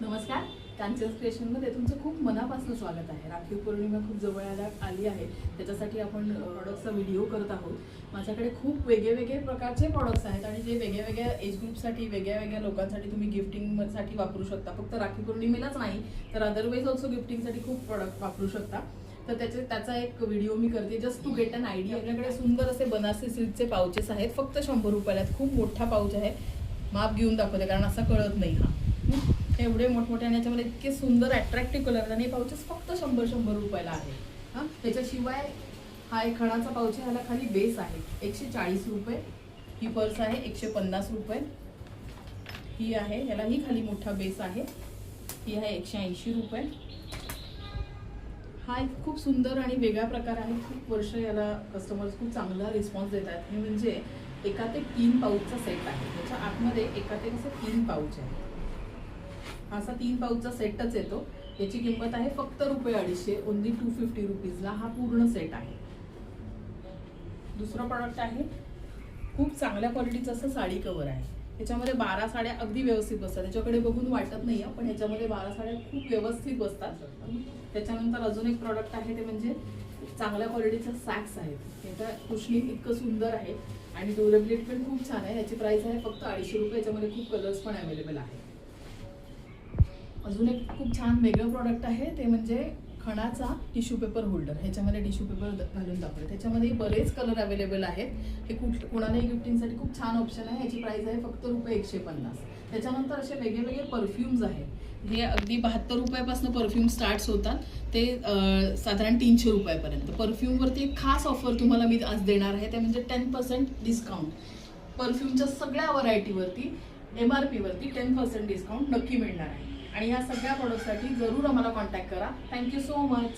नमस्कार, कांचन क्रिएशनमध्ये तुमचं खूप मनापासून स्वागत आहे। राखी पौर्णिमा खूप जवळ आली आहे, त्याच्यासाठी आपण प्रॉडक्टचा व्हिडिओ करत आहोत। माझ्याकडे खूप वेगवेगळे प्रकारचे प्रॉडक्ट्स आहेत आणि जे वेगवेगळ्या एज ग्रुपसाठी वेगवेगळ्या लोकांसाठी तुम्ही गिफ्टिंगसाठी वापरू शकता। फक्त राखी पौर्णिमेलाच नाही तर अदरवाईज ऑल्सो गिफ्टिंगसाठी खूप प्रॉडक्ट वापरू शकता। तर त्याचा एक व्हिडिओ मी करते just to get an idea. आपल्याकडे सुंदर असे बनारसी सिल्कचे पाउचेस आहेत, फक्त 100 रुपयाला। खूप मोठा पाउच आहे, माप घेऊन दाखवते कारण असं कळत नाही। एवढे मोठमोठे आणि याच्यामध्ये इतके सुंदर अट्रॅक्टिव्ह कलर आणि पाउचेस फक्त 100 रुपयाला आहे। हां, त्याच्याशिवाय हा एक खणाचा पाउच आहे, ह्याला खाली बेस आहे 140 रुपये। ही पर्स आहे 150 रुपये। ही आहे, ह्यालाही खाली मोठा बेस आहे, ही आहे 180 रुपये। हा एक खूप सुंदर आणि वेगळा प्रकार आहे, खूप वर्ष याला कस्टमर्स खूप चांगला रिस्पॉन्स देत आहेत। हे म्हणजे एकात एक 3 पाउचचा सेट आहे, त्याच्या आतमध्ये एकात एक असे 3 पाउच आहे। असा 3 पाउचचा सेटच येतो। याची किंमत आहे फक्त ₹250, ओनली 250 रुपीजला हा पूर्ण सेट आहे। दुसरा प्रोडक्ट आहे, खूप चांगल्या क्वालिटीचं असं साडी कव्हर आहे। याच्यामध्ये 12 साड्या अगदी व्यवस्थित बसतात, त्याच्याकडे बघून वाटत नाही पण याच्यामध्ये 12 साड्या खूप व्यवस्थित बसतात। त्याच्यानंतर अजून एक प्रोडक्ट आहे, ते म्हणजे चांगल्या क्वालिटीचं सॅक्स आहेत। याचा कुशनिंग इतकं सुंदर आहे आणि ड्युरेबिलिटी पण खूप छान आहे। याची प्राइस आहे फक्त 250 रुपये। याच्यामध्ये खूप कलर्स पण अवेलेबल आहे। अजून एक खूप छान वेगळं प्रॉडक्ट आहे, ते म्हणजे खणाचा टिश्यू पेपर होल्डर। ह्याच्यामध्ये टिश्यू पेपर घालून दाखवले, त्याच्यामध्ये बरेच कलर अवेलेबल आहेत। हे कोणालाही गिफ्टिंगसाठी खूप छान ऑप्शन आहे। याची प्राइस आहे फक्त ₹150। त्याच्यानंतर असे वेगवेगळे परफ्यूम्स आहेत। हे अगदी 72 रुपयापासून परफ्यूम स्टार्ट्स होतात, ते साधारण 300 रुपयापर्यंत। परफ्यूमवरती एक खास ऑफर तुम्हाला मी आज देणार आहे, ते म्हणजे 10% डिस्काउंट। परफ्यूमच्या सगळ्या व्हरायटीवरती MRP वरती 10% डिस्काउंट नक्की मिळणार आहे। आणि या सगळ्या प्रोडक्टसाठी जरूर आम्हाला कॉन्टॅक्ट करा। Thank you so much.